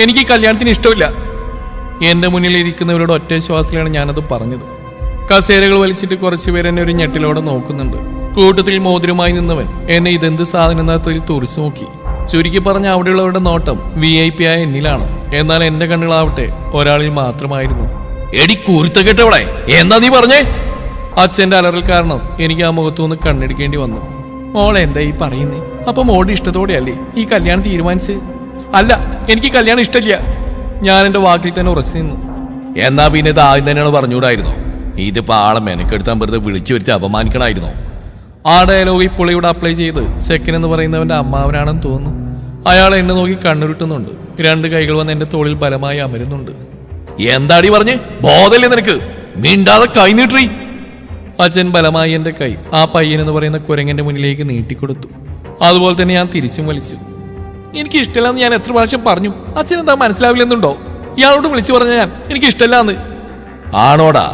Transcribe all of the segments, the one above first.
എനിക്ക് ഈ കല്യാണത്തിന് ഇഷ്ടമില്ല. എന്റെ മുന്നിൽ ഇരിക്കുന്നവരോട് ഒറ്റ ശ്വാസത്തിലാണ് ഞാനത് പറഞ്ഞത്. കസേരകൾ വലിച്ചിട്ട് കുറച്ചുപേർ എന്നെ ഒരു ഞെട്ടിലോടെ നോക്കുന്നുണ്ട്. കൂട്ടത്തിൽ മോതിരമായി നിന്നവൻ എന്നെ ഇതെന്ത് സാധനത്തിൽ തുറിച്ചു നോക്കി. ചുരുക്കി പറഞ്ഞ അവിടെയുള്ളവരുടെ നോട്ടം VIP ആയ എന്നിലാണ്. എന്നാൽ എന്റെ കണ്ണുകളാവട്ടെ ഒരാളിൽ മാത്രമായിരുന്നു. എടി കുരുത്ത കേട്ടവളെ, എന്താ നീ പറഞ്ഞേ? അച്ഛന്റെ അലറൽ കാരണം എനിക്ക് ആ മുഖത്തുനിന്ന് കണ്ണെടുക്കേണ്ടി വന്നു. മോളെ എന്താ ഈ പറയുന്നേ? അപ്പൊ മോളുടെ ഇഷ്ടത്തോടെയല്ലേ ഈ കല്യാണം തീരുമാനിച്ച്? അല്ല, എനിക്ക് കല്യാണം ഇഷ്ടമില്ല. ഞാൻ എന്റെ വാക്കിൽ തന്നെ ഉറച്ചു നിന്നു. എന്നാ പിന്നെ ഇത് ആദ്യം തന്നെയാണ് പറഞ്ഞുകൂടായിരുന്നോ? ഇതിപ്പോ ആളെ മെനക്കെടുത്താൻ വെറുതെ വിളിച്ചു വരുത്തി അപമാനിക്കണമായിരുന്നോ? ആ ഡയലോഗ് ഇപ്പോൾ ഇവിടെ അപ്ലൈ ചെയ്ത് ചെക്കൻ എന്ന് പറയുന്നവന്റെ അമ്മാവനാണെന്ന് തോന്നുന്നു. അയാൾ എന്നെ നോക്കി കണ്ണുരുട്ടുന്നുണ്ട്. 2 കൈകൾ വന്ന് എന്റെ തോളിൽ ബലമായി അമരുന്നുണ്ട്. എന്താടി പറഞ്ഞ്? ബോധല്ലേ നിനക്ക്? മിണ്ടാതെ കൈ നീട്ടി. അച്ഛൻ ബലമായി എന്റെ കൈ ആ പയ്യൻ എന്ന് പറയുന്ന കുരങ്ങന്റെ മുന്നിലേക്ക് നീട്ടിക്കൊടുത്തു. അതുപോലെ തന്നെ ഞാൻ തിരിച്ചും വലിച്ചു. എനിക്ക് ഇഷ്ടമില്ലെന്ന് ഞാൻ എത്ര പ്രാവശ്യം പറഞ്ഞു. അച്ഛൻ എന്താ മനസ്സിലാവില്ലെന്നുണ്ടോ? ഇയാളോട് വിളിച്ചു പറഞ്ഞ ഞാൻ എനിക്ക് ഇഷ്ടമില്ലാന്ന്. ആണോടാ?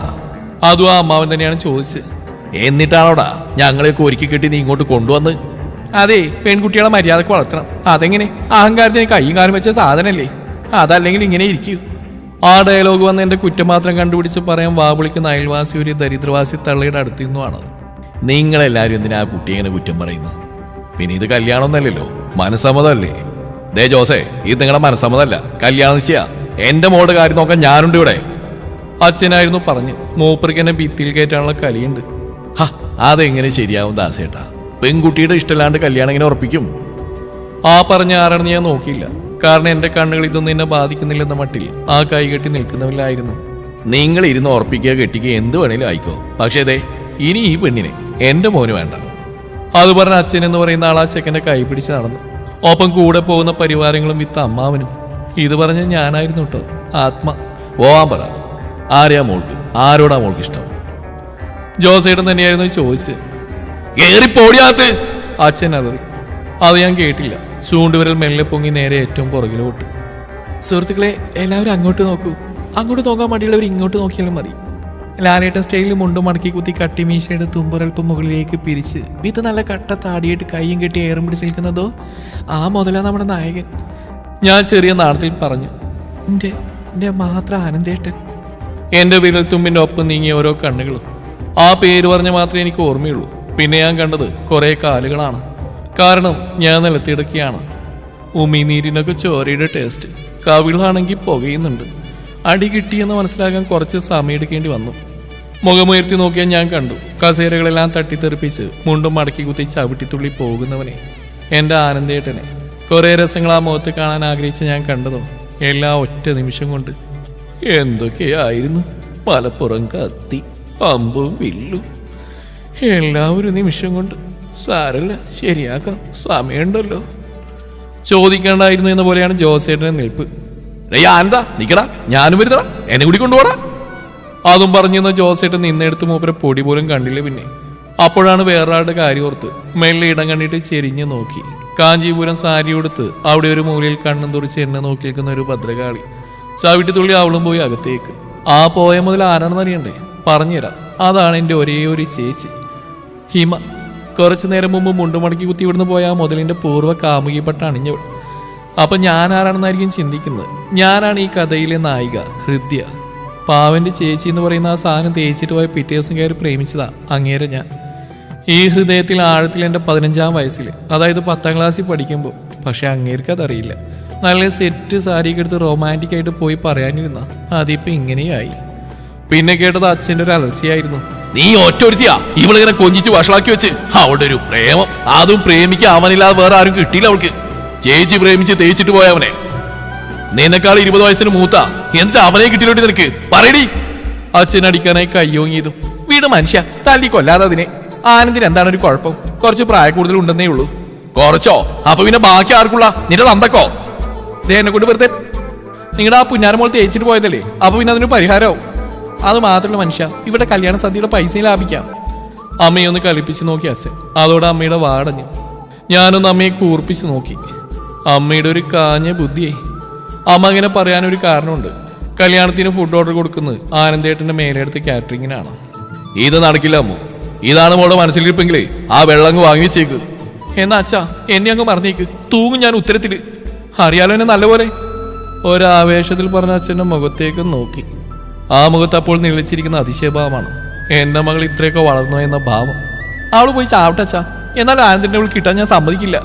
അതും ആ അമ്മാവൻ തന്നെയാണ് ചോദിച്ചത്. എന്നിട്ടാണോടാ ഞങ്ങളെയൊക്കെ ഒരുക്കി കെട്ടി നീ ഇങ്ങോട്ട് കൊണ്ടുവന്ന്? അതെ, പെൺകുട്ടികളെ മര്യാദക്ക് വളർത്തണം. അതെങ്ങനെ? അഹങ്കാരത്തിന് കൈയും കാലും വെച്ച സാധനല്ലേ? അതല്ലെങ്കിൽ ഇങ്ങനെ ഇരിക്കൂ. ആ ഡയലോഗ് വന്ന് എന്റെ കുറ്റം മാത്രം കണ്ടുപിടിച്ച് പറയാൻ വാവിളിക്കുന്ന അയൽവാസി ഒരു ദരിദ്രവാസി തള്ളയുടെ അടുത്തുനിന്നുമാണ്. നിങ്ങളെല്ലാവരും എന്തിനാ ആ കുട്ടിയെ ഇങ്ങനെ കുറ്റം പറയുന്നത്? പിന്നെ ഇത് കല്യാണമൊന്നല്ലല്ലോ, മനസ്സമ്മതമല്ലേ? ദേ ജോസേ, ഇത് നിങ്ങളുടെ മനസ്സമ്മതമല്ല, കല്യാണം നിശ്ചയ. എന്റെ മോളുടെ കാര്യം നോക്കാൻ ഞാനുണ്ട് ഇവിടെ. അച്ഛനായിരുന്നു പറഞ്ഞ്. മൂപ്പർക്ക് എന്നെ ഭിത്തിയിൽ കയറ്റാനുള്ള കലിയുണ്ട്. അതെങ്ങനെ ശരിയാവും ദാസേട്ടാ? പെൺകുട്ടിയുടെ ഇഷ്ടമില്ലാണ്ട് കല്യാണം എങ്ങനെ ഉറപ്പിക്കും? ആ പറഞ്ഞ ആരാണെന്ന് ഞാൻ നോക്കിയില്ല. കാരണം എന്റെ കണ്ണുകൾ ഇതൊന്നും എന്നെ ബാധിക്കുന്നില്ലെന്ന മട്ടിൽ ആ കൈകെട്ടി നിൽക്കുന്നവരിലായിരുന്നു. നിങ്ങൾ ഇരുന്ന് ഉറപ്പിക്കുക കെട്ടിക്കുക എന്ത് വേണേലും ആയിക്കോ, പക്ഷേ അതെ ഇനി ഈ പെണ്ണിനെ എന്റെ മോന് വേണ്ട. അത് പറഞ്ഞ അച്ഛൻ എന്ന് പറയുന്ന ആൾ ആ ചെക്കന്റെ കൈ പിടിച്ച് നടന്നു. ഒപ്പം കൂടെ പോകുന്ന പരിവാരങ്ങളും വിത്ത് അമ്മാവനും. ഇത് പറഞ്ഞ ഞാനായിരുന്നു കേട്ടോ ആത്മ. പോവാൻ പറ. ആരെയാ മോൾക്ക്? ആരോടാ മോൾക്ക് ഇഷ്ടം? ജോസേട്ടൻ തന്നെയായിരുന്നു ചോദിച്ചത്. ഏറിപ്പോടിയാത്ത് അച്ഛൻ അലറി. അത് ഞാൻ കേട്ടില്ല. ചൂണ്ടുവിരൽ മെല്ലെ പൊങ്ങി നേരെ ഏറ്റവും പുറകിലോട്ട്. സുഹൃത്തുക്കളെ, എല്ലാവരും അങ്ങോട്ട് നോക്കൂ. അങ്ങോട്ട് നോക്കാൻ മടിയുള്ളവർ ഇങ്ങോട്ട് നോക്കിയാലും മതി. ലാലേട്ടൻ സ്റ്റൈലിൽ മുണ്ടും മടക്കി കുത്തി കട്ടിമീശയുടെ തുമ്പൊരൽപ്പം മുകളിലേക്ക് പിരിച്ച് വിത്ത് നല്ല കട്ട താടിയായിട്ട് കൈയും കെട്ടി ഏറും പിടിച്ച് നിൽക്കുന്നതോ ആ മുതലാ നമ്മുടെ നായകൻ. ഞാൻ ചെറിയ നാടത്തിൽ പറഞ്ഞു. എൻ്റെ മാത്രം ആനന്ദേട്ടൻ. എൻ്റെ വിരൽത്തുമ്പിൻ്റെ ഒപ്പം നീങ്ങിയ ഓരോ കണ്ണുകളും. ആ പേര് പറഞ്ഞ മാത്രമേ എനിക്ക് ഓർമ്മയുള്ളൂ. പിന്നെ ഞാൻ കണ്ടത് കുറെ കാലുകളാണ്. കാരണം ഞാൻ നിലത്തിടക്കുകയാണ്. ഉമിനീരിനൊക്കെ ചോരയുടെ ടേസ്റ്റ്. കവിളാണെങ്കിൽ പുകയുന്നുണ്ട്. അടി കിട്ടിയെന്ന് മനസ്സിലാക്കാൻ കുറച്ച് സമയം എടുക്കേണ്ടി വന്നു. മുഖമുയർത്തി നോക്കിയാൽ ഞാൻ കണ്ടു കസേരകളെല്ലാം തട്ടിത്തെറിപ്പിച്ച് മുണ്ടും മടക്കി കുത്തി ചവിട്ടിത്തുള്ളി പോകുന്നവനെ, എൻ്റെ ആനന്ദേട്ടനെ. കുറെ രസങ്ങൾ ആ മുഖത്ത് കാണാൻ ആഗ്രഹിച്ച് ഞാൻ കണ്ടതോ എല്ലാം ഒറ്റ നിമിഷം കൊണ്ട്. എന്തൊക്കെയായിരുന്നു? മലപ്പുറം കത്തി, അമ്പും വില്ലും, എല്ലാം ഒരു നിമിഷം കൊണ്ട്. സാരല്ല, ശരിയാക്കാം, സമയമുണ്ടല്ലോ. ചോദിക്കേണ്ടായിരുന്നു എന്ന പോലെയാണ് ജോസേട്ടനെ നിൽപ്പ്. ആനന്ദാ നിക്കടാ, ഞാനും വരുന്നടാ, എന്നെ കൂടി കൊണ്ടുപോടാ. അതും പറഞ്ഞെന്ന ജോസേട്ടൻ നിന്നെടുത്ത് മൂപ്പരെ പൊടി പോലും കണ്ടില്ല. പിന്നെ അപ്പോഴാണ് വേറൊരാളുടെ കാര്യം ഓർത്ത് മെല്ലെ ഇടം കണ്ടിട്ട് ചെരിഞ്ഞു നോക്കി. കാഞ്ചീപുരം സാരി കൊടുത്ത് അവിടെ ഒരു മൂലയിൽ കണ്ണും തുറിച്ച് എന്നെ നോക്കി നിൽക്കുന്ന ഒരു ഭദ്രകാളി. ചവിട്ടിത്തുള്ളി അവളും പോയി അകത്തേക്ക്. ആ പോയ മുതൽ ആരാണെന്ന് അറിയണ്ടേ? പറഞ്ഞുതരാം. അതാണ് എൻ്റെ ഒരേ ഒരു ചേച്ചി ഹിമ. കുറച്ചു നേരം മുമ്പ് മുണ്ടുമടക്കി കുത്തി ഇവിടുന്ന് പോയ ആ മുതലിൻ്റെ പൂർവ്വ കാമുകിപ്പെട്ട അണിഞ്ഞവൾ. അപ്പം ഞാൻ ആരാണെന്നായിരിക്കും ചിന്തിക്കുന്നത്. ഞാനാണ് ഈ കഥയിലെ നായിക ഹൃദ്യ. പാവൻ്റെ ചേച്ചി എന്ന് പറയുന്ന ആ സാധനം തേച്ചിട്ട് പോയ പിറ്റേ ദിവസം കയറി പ്രേമിച്ചതാ അങ്ങേരെ ഞാൻ. ഈ ഹൃദയത്തിൽ ആഴത്തിൽ എൻ്റെ 15-ാം വയസ്സിൽ, അതായത് 10ാം ക്ലാസ്സിൽ പഠിക്കുമ്പോൾ. പക്ഷെ അങ്ങേർക്ക് അതറിയില്ല. നല്ല സെറ്റ് സാരിയൊക്കെ എടുത്ത് റൊമാൻറ്റിക് ആയിട്ട് പോയി പറയാനിരുന്ന അതിപ്പോൾ ഇങ്ങനെയായി. പിന്നെ കേട്ടത് അച്ഛൻ്റെ ഒരു അലർച്ചയായിരുന്നു. നീ ഒറ്റൊരുത്തിയാ ഇവളിങ്ങനെ കൊഞ്ചിച്ച് വഷളാക്കി വെച്ച്. അവളുടെ ഒരു പ്രേമം, അതും പ്രേമിക്കാൻ അവനില്ലാതെ വേറെ ആരും കിട്ടിയില്ല അവൾക്ക്. ചേച്ചി പ്രേമിച്ച് തേച്ചിട്ട് പോയവനെ. നിന്നെക്കാൾ 20 വയസ്സിന് മൂത്ത, എന്നിട്ട് അവനെ കിട്ടിയിലോട്ട് നിനക്ക് പറയടി. അച്ഛൻ അടിക്കാനായി കയ്യോങ്ങിയതു. വീട് മനുഷ്യ, തല്ലി കൊല്ലാതെ അതിനെ. ആനന്ദിന് എന്താണ് ഒരു കുഴപ്പം? കുറച്ച് പ്രായ കൂടുതൽ ഉണ്ടെന്നേ ഉള്ളൂ. കുറച്ചോ? അപ്പൊ പിന്നെ ബാക്കി ആർക്കുള്ള? നിന്റെ തന്തക്കോ? എന്നെ കൊണ്ട് വെറുതെ. നിങ്ങളുടെ ആ പുന്നാരമോൾ തേച്ചിട്ട് പോയതല്ലേ, അപ്പൊ പിന്നെ അതിന് പരിഹാരമാവും. അത് മാത്രമല്ല മനുഷ്യ, ഇവിടെ കല്യാണ സദ്യയുടെ പൈസയും ലാഭിക്കാം. അമ്മയൊന്ന് കളിപ്പിച്ച് നോക്കി അച്ഛൻ. അതോടെ അമ്മയുടെ വാടഞ്ഞു. ഞാനൊന്ന് അമ്മയെ കൂർപ്പിച്ച് നോക്കി. അമ്മയുടെ ഒരു കാഞ്ഞ ബുദ്ധിയായി. അമ്മ അങ്ങനെ പറയാനൊരു കാരണമുണ്ട്. കല്യാണത്തിന് ഫുഡ് ഓർഡർ കൊടുക്കുന്നത് ആനന്ദേട്ടന്റെ മേലെടുത്ത് കാറ്ററിങ്ങിനാണ്. ഇത് നടക്കില്ല അമ്മ. ഇതാണ് മോളുടെ മനസ്സിലിരിപ്പെങ്കിലേ ആ വെള്ളം വാങ്ങി വെച്ചേക്ക്. എന്നാ അച്ഛാ, എന്നെ അങ്ങ് മറന്നേക്ക്. തൂങ്ങും ഞാൻ ഉത്തരത്തില്. അറിയാലോ എന്നെ നല്ലപോലെ. ഒരാവേശത്തിൽ പറഞ്ഞ അച്ഛൻ്റെ മുഖത്തേക്ക് നോക്കി. ആ മുഖത്ത് അപ്പോൾ നിളിച്ചിരിക്കുന്ന അതിശയഭാവമാണ്. എൻ്റെ മകൾ ഇത്രയൊക്കെ വളർന്നു എന്ന ഭാവം. അവൾ പോയി ചാവട്ടച്ചാ, എന്നാൽ ആനന്ദിൻ്റെ അവൾ കിട്ടാൻ ഞാൻ സമ്മതിക്കില്ല.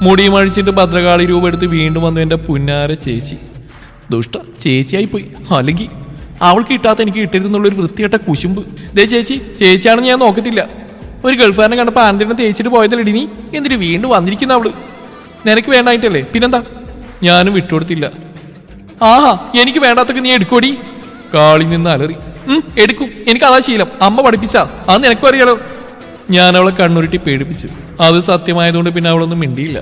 മുടിയും അഴിച്ചിട്ട് ഭദ്രകാളി രൂപം എടുത്ത് വീണ്ടും വന്നു എൻ്റെ പുന്നാര ചേച്ചി. ദുഷ്ട ചേച്ചിയായി പോയി. അല്ലെങ്കിൽ അവൾക്ക് കിട്ടാത്ത എനിക്ക് കിട്ടരുതെന്നുള്ളൊരു വൃത്തികെട്ട കുശുമ്പ്. ദേ ചേച്ചി, ചേച്ചിയാണെന്ന് ഞാൻ നോക്കത്തില്ല. ഒരു ഗൾഫുകാരനെ കണ്ടപ്പോൾ ആനന്ദിനെ തേച്ചിട്ട് പോയതല്ലടി നീ, എന്നിട്ട് വീണ്ടും വന്നിരിക്കുന്ന അവള്. നിനക്ക് വേണ്ടായിട്ടല്ലേ, പിന്നെന്താ? ഞാനും വിട്ടുകൊടുത്തില്ല. ആഹാ, എനിക്ക് വേണ്ടാത്തൊക്കെ നീ എടുക്കോടി. കാളി നിന്ന് അലറി. എടുക്കും, എനിക്ക് അതാ ശീലം, അമ്മ പഠിപ്പിച്ചാ, അത് നിനക്കും അറിയാലോ. ഞാൻ അവളെ കണ്ണുരുട്ടി പേടിപ്പിച്ചു. അത് സത്യമായതുകൊണ്ട് പിന്നെ അവളൊന്നും മിണ്ടിയില്ല.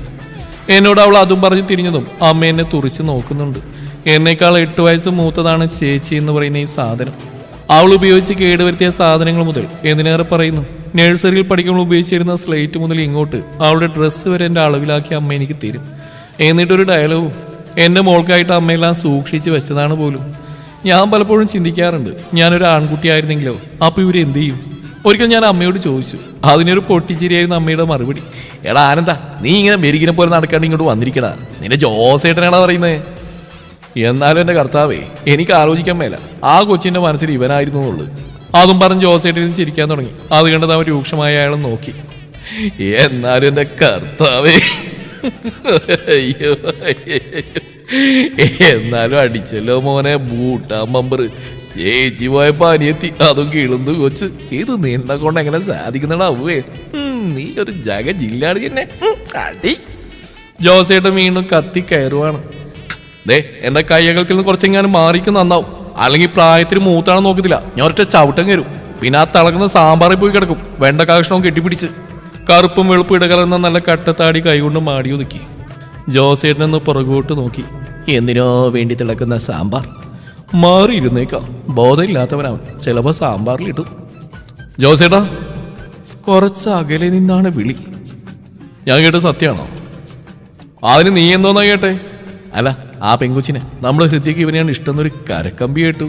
എന്നോട് അവൾ അതും പറഞ്ഞ് തിരിഞ്ഞതും അമ്മ എന്നെ തുറിച്ച് നോക്കുന്നുണ്ട്. എന്നേക്കാൾ 8 വയസ്സ് മൂത്തതാണ് ചേച്ചി എന്ന് പറയുന്ന ഈ സാധനം. അവൾ ഉപയോഗിച്ച് കേടുവരുത്തിയ സാധനങ്ങൾ മുതൽ എന്തിനേറെ പറയുന്നു, നഴ്സറിയിൽ പഠിക്കുമ്പോൾ ഉപയോഗിച്ചിരുന്ന സ്ലേറ്റ് മുതൽ ഇങ്ങോട്ട് അവളുടെ ഡ്രസ്സ് വരെ എൻ്റെ അളവിലാക്കി അമ്മ എനിക്ക് തരും. എന്നിട്ടൊരു ഡയലോഗും. എൻ്റെ മോൾക്കായിട്ട് അമ്മയെല്ലാം സൂക്ഷിച്ച് വെച്ചതാണ് പോലും. ഞാൻ പലപ്പോഴും ചിന്തിക്കാറുണ്ട്, ഞാനൊരു ആൺകുട്ടിയായിരുന്നെങ്കിലോ അപ്പോൾ ഇവർ എന്ത് ചെയ്യും. ഒരിക്കൽ ഞാൻ അമ്മയോട് ചോദിച്ചു. അതിനൊരു പൊട്ടിച്ചിരിയായിരുന്നു അമ്മയുടെ മറുപടി. എടാ ആനന്ദ, നീ ഇങ്ങനെ മെരുകിനെ പോലെ നടക്കാണ്ട് ഇങ്ങോട്ട് വന്നിരിക്കടാ, നിന്റെ ജോസേട്ടനാടാ പറയുന്നത്. എന്നാലും എൻ്റെ കർത്താവേ, എനിക്ക് ആലോചിക്കാൻ മേല ആ കൊച്ചിൻ്റെ മനസ്സിൽ ഇവനായിരുന്നു എന്നുള്ളത്. അതും പറഞ്ഞ് ജോസേട്ടൻ ചിരിക്കാൻ തുടങ്ങി. അത് കണ്ടത് അവൻ രൂക്ഷമായ അയാളെ നോക്കി. എന്നാലും എൻ്റെ കർത്താവേ, എന്നാലും അടിച്ചല്ലോ മോനെ ബൂട്ടാം ബമ്പർ. ചേച്ചി പോയപ്പോ അനിയത്തി, അതും കിളുന്നു കൊച്ച്. ഇത് നിന്നെ കൊണ്ട് എങ്ങനെ സാധിക്കുന്നടാവേ? നീ ഒരു ജഗ ജില്ലാടി തന്നെ അടി. ജോസേട്ടൻ വീണ്ടും കത്തി കയറുവാണ്. ദേ, എന്റെ കൈകൾക്കിൽ നിന്ന് കുറച്ചെങ്ങാനും മാറിക്കും നന്നാവും. അല്ലെങ്കിൽ പ്രായത്തിന് മൂത്താണെന്ന് നോക്കത്തില്ല, ഞാൻ ഒറ്റ ചവിട്ടം കയറും. പിന്നെ ആ തിളങ്ങുന്ന സാമ്പാറിൽ പോയി കിടക്കും, വെണ്ട കഷ്ണവും കെട്ടിപ്പിടിച്ച്. കറുപ്പും വെളുപ്പും ഇടകലർന്ന നല്ല കട്ടത്താടി കൈകൊണ്ട് മാടി ഒതുക്കി. ജോസേട്ടനൊന്ന് പുറകോട്ട് നോക്കി. എന്തിനോ വേണ്ടി തിളക്കുന്ന സാമ്പാർ. മാറിയിരുന്നേക്കാം, ബോധമില്ലാത്തവനാവൻ, ചിലപ്പോ സാമ്പാറിലിട്ടും. ജോസേട്ടാ, കുറച്ച് അകലെ നിന്നാണ് വിളി. ഞാൻ കേട്ട സത്യമാണോ? അതിന് നീ എന്തോന്നാ കേട്ടെ? അല്ല, ആ പെങ്കുച്ചിനെ നമ്മൾ ഹൃദയക്ക് ഇവനെയാണ് ഇഷ്ടം എന്നൊരു കരക്കമ്പി കേട്ടു.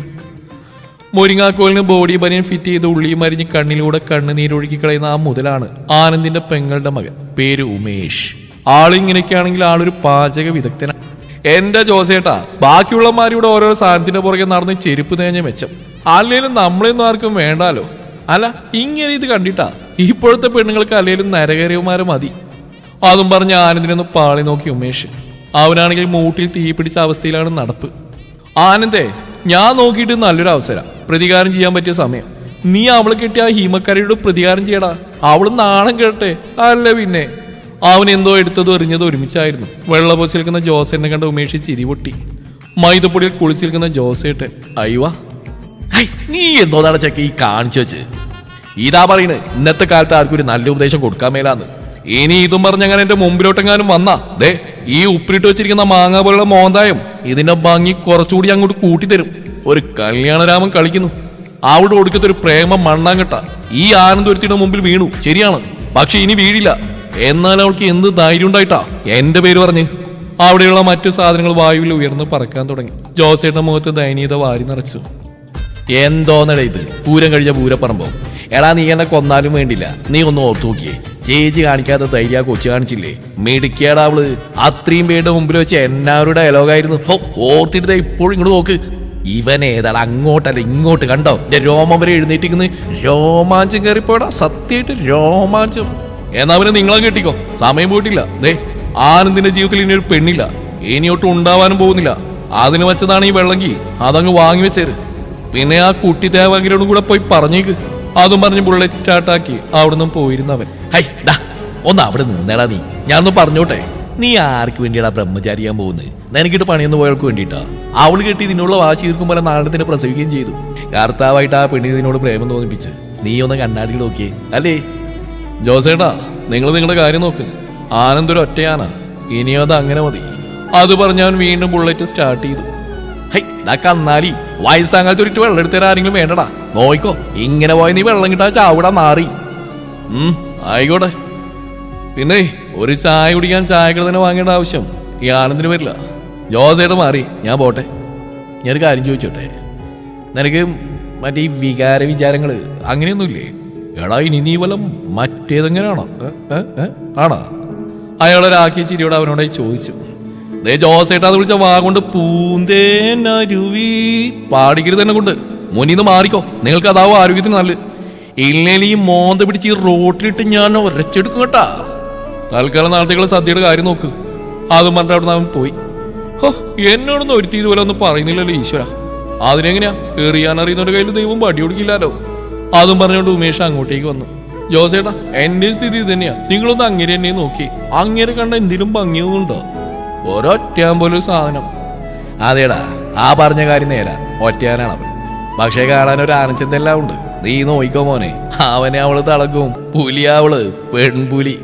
മുരിങ്ങാക്കോലിന് ബോഡി ബനിയൻ ഫിറ്റ് ചെയ്ത് ഉള്ളിയും മരിഞ്ഞ് കണ്ണിലൂടെ കണ്ണുനീരൊഴുക്കി കളയുന്ന ആ മുതലാണ് ആനന്ദിന്റെ പെങ്ങളുടെ മകൻ. പേര് ഉമേഷ്. ആളിങ്ങനെയൊക്കെയാണെങ്കിൽ ആളൊരു പാചക വിദഗ്ധനാണ്. എന്റെ ജോസേട്ടാ, ബാക്കിയുള്ളമാരിവിടെ ഓരോ സാധനത്തിന്റെ പുറകെ നടന്ന് ചെരുപ്പ് തേഞ്ഞ മെച്ചം. അല്ലേലും നമ്മളെയൊന്നും ആർക്കും വേണ്ടാലോ. അല്ല, ഇങ്ങനെ ഇത് കണ്ടിട്ടാ ഇപ്പോഴത്തെ പെണ്ണുങ്ങൾക്ക് അല്ലേലും നരകരവുമാരെ മതി. അതും പറഞ്ഞ് ആനന്ദിനൊന്ന് പാളി നോക്കി ഉമേഷ്. അവനാണെങ്കിൽ മൂട്ടിൽ തീ പിടിച്ച അവസ്ഥയിലാണ് നടപ്പ്. ആനന്ദേ, ഞാൻ നോക്കിയിട്ട് നല്ലൊരു അവസരം, പ്രതികാരം ചെയ്യാൻ പറ്റിയ സമയം. നീ അവളെ കിട്ടിയ ആ ഹീമക്കരയോട് പ്രതികാരം ചെയ്യടാ. അവള് നാണം കേട്ടെ. അല്ല പിന്നെ. അവൻ എന്തോ എടുത്തതും എറിഞ്ഞതും ഒരുമിച്ചായിരുന്നു. വെള്ളപൊച്ച് നിൽക്കുന്ന ജോസേട്ടനെ കണ്ട ഉമേഷ് ചിരി പൊട്ടി. മൈദപ്പൊടിയിൽ കുളിച്ചിരിക്കുന്ന ജോസേട്ടൻ അയ്യവാ, നീ എന്തോന്നാണ് ചെക്ക ഈ കാണിച്ചു വെച്ച്? ഇതാ പറയുന്നത്, ഇന്നത്തെ കാലത്ത് ആർക്കും ഒരു നല്ല ഉപദേശം കൊടുക്കാൻ മേലാന്ന്. ഇനി ഇതും പറഞ്ഞങ്ങനെ എന്റെ മുമ്പിലോട്ടെങ്ങാനും വന്നാ ദേ, ഈ ഉപ്പിലിട്ട് വെച്ചിരിക്കുന്ന മാങ്ങ പോലുള്ള മോന്തായം ഇതിന്റെ ഭംഗി കുറച്ചുകൂടി അങ്ങോട്ട് കൂട്ടിത്തരും. ഒരു കല്യാണരാമൻ കളിക്കുന്നു. അവിടെ ഒടുക്കത്തെ ഒരു പ്രേമം മണ്ണാങ്കട്ട ഈ ആനന്ദൊരുത്തിയുടെ മുമ്പിൽ വീണു, ശരിയാണ്. പക്ഷെ ഇനി വീഴില്ല. എന്നാൽ അവൾക്ക് എന്ത് ധൈര്യം ഉണ്ടായിട്ടാ എന്റെ പേര് പറഞ്ഞ്. അവിടെയുള്ള മറ്റു സാധനങ്ങൾ വായുവിൽ ഉയർന്ന് പറക്കാൻ തുടങ്ങി. ജോസേട്ടന്റെ മുഖത്ത് ദയനീയത വാരി നിറച്ചു. എന്തോന്നടേ ഇത്, പൂരം കഴിഞ്ഞ പൂരപ്പറമ്പോ? എടാ, നീ എന്നെ കൊന്നാലും വേണ്ടില്ല. നീ ഒന്ന് ഓർത്തു നോക്കിയേ, ചേച്ചി കാണിക്കാത്ത ധൈര്യ കൊച്ചു കാണിച്ചില്ലേ? മിടുക്കിയാടാ അവള്. അത്രയും പേരുടെ മുമ്പിൽ വെച്ച് എല്ലാവരുടെ ഡയലോഗായിരുന്നു. ഓർത്തിട്ട് ഇപ്പോഴും ഇങ്ങോട്ട് നോക്ക്. ഇവൻ ഏതാണ്, അങ്ങോട്ടല്ല ഇങ്ങോട്ട്. കണ്ടോ എന്റെ രോമം വരെ എഴുന്നേറ്റിരിക്കുന്നത്? രോമാഞ്ചം കയറിപ്പോടാ, സത്യമായിട്ട് രോമാഞ്ചം. എന്നാ അവനെ നിങ്ങളെ കെട്ടിക്കോ, സമയം പോയിട്ടില്ല. ദേ, ആനന്ദിന്റെ ജീവിതത്തിൽ ഇനി ഒരു പെണ്ണില്ല, ഇനിയൊട്ടും ഉണ്ടാവാനും പോകുന്നില്ല. അതിന് വെച്ചതാണ് ഈ വെള്ളങ്കി, അതങ്ങ് വാങ്ങി വെച്ചേര്. പിന്നെ ആ കുട്ടി ദേവാങ്കിരോടും കൂടെ പോയി പറഞ്ഞേക്ക്. അതും പറഞ്ഞ് ബുള്ളറ്റ് സ്റ്റാർട്ടാക്കി അവിടുന്ന് പോയിരുന്നവൻ. ഹൈ ഡാ, ഒന്ന് അവിടെ നിന്നേടാ നീ. ഞാനൊന്ന് പറഞ്ഞോട്ടെ, നീ ആർക്ക് വേണ്ടിയാടാ ബ്രഹ്മചാരിയാൻ പോകുന്നത്? നിനക്കിട്ട് പണിയൊന്നും പോയവൾക്ക് വേണ്ടിയിട്ടാ. അവള് കെട്ടി ഇതിനുള്ള വാശി തീർക്കും പോലെ നാടകത്തിന് പ്രസവിക്കുകയും ചെയ്തു. കർത്താവായിട്ട് ആ പെണ്ണിന് ഇതിനോട് പ്രേമം തോന്നിപ്പിച്ച് നീ ഒന്ന് കണ്ണാടിയിൽ നോക്കിയേ അല്ലേ? ജോസേട്ടാ, നിങ്ങൾ നിങ്ങളുടെ കാര്യം നോക്ക്. ആനന്ദൊരു ഒറ്റയാനാ, ഇനിയോ അത് അങ്ങനെ മതി. അത് പറഞ്ഞവൻ വീണ്ടും ബുള്ളറ്റ് സ്റ്റാർട്ട് ചെയ്തു. ഹൈ ഡാ കന്നാലി, വയസ്സാകാലത്ത് ഒരിട്ട് വെള്ളം എടുത്തരാ ആരെങ്കിലും വേണ്ടടാ. നോയിക്കോ, ഇങ്ങനെ പോയി നീ വെള്ളം കിട്ടാ ചാവിടാ നാറി. ആയിക്കോട്ടെ. പിന്നെ ഒരു ചായ കുടിക്കാൻ ചായകൾ തന്നെ വാങ്ങേണ്ട ആവശ്യം ഈ ആനന്ദിന് വരില്ല. ജോസേട്ടൻ മാറി, ഞാൻ പോട്ടെ. ഞാനൊരു കാര്യം ചോദിച്ചോട്ടെ, നിനക്ക് മറ്റേ ഈ വികാര വിചാരങ്ങള് അങ്ങനെയൊന്നുമില്ലേ? എടാ, ഇനി നീ വല്ലം മറ്റേതെങ്ങനെയാണോ? ആണോ? അയാളൊരാക്കിയ ചിരിയോട് അവനോടായി ചോദിച്ചു. ദേ ജോസേട്ടാന്ന് വിളിച്ച വാ കൊണ്ട് പൂന്തേനരുവി പാടിക്കരുത് തന്നെ കൊണ്ട് മുന്നിന്ന് മാറിക്കോ. നിങ്ങൾക്ക് അതാവും ആരോഗ്യത്തിന് നല്ലത്. ഇല്ലെങ്കിൽ ഈ മോന്ത പിടിച്ച് ഈ റോട്ടിലിട്ട് ഞാൻ ഒരച്ചെടുക്കും കേട്ടാ. തൽക്കാലം നാളത്തേക്കുള്ള സദ്യയുടെ കാര്യം നോക്ക്. അതും പറഞ്ഞിട്ട് അവിടെ നിന്ന് അവൻ പോയി. ഹോ, എന്നോടൊന്നും ഒരുത്തി ഇതുപോലെ ഒന്നും പറയുന്നില്ലല്ലോ ഈശ്വര. അതിനെങ്ങനെയാ എറിയാനറിയുന്നവരുടെ കയ്യിൽ ദൈവം പടി കൊടുക്കില്ലല്ലോ. അതും പറഞ്ഞുകൊണ്ട് ഉമേഷ് അങ്ങോട്ടേക്ക് വന്നു. ജോസേട്ടാ, എന്റെ സ്ഥിതി ഇത് തന്നെയാ. നിങ്ങളൊന്ന് അങ്ങേരെ എന്നെ നോക്കി. അങ്ങേരെ കണ്ട എന്തിനും ഭംഗിയൊന്നുണ്ടോ? ഒരൊറ്റയാൻ പോലും സാധനം. അതേടാ, ആ പറഞ്ഞ കാര്യം നേരാ. ഒറ്റയാനാണ് അവൻ. പക്ഷേ കാണാൻ ഒരു ആനച്ചന്തെല്ലാം ഉണ്ട്. നീ നോയിക്കോ മോനെ, അവനെ അവള് തളക്കും. പുലിയാവള് പെൺപുലി.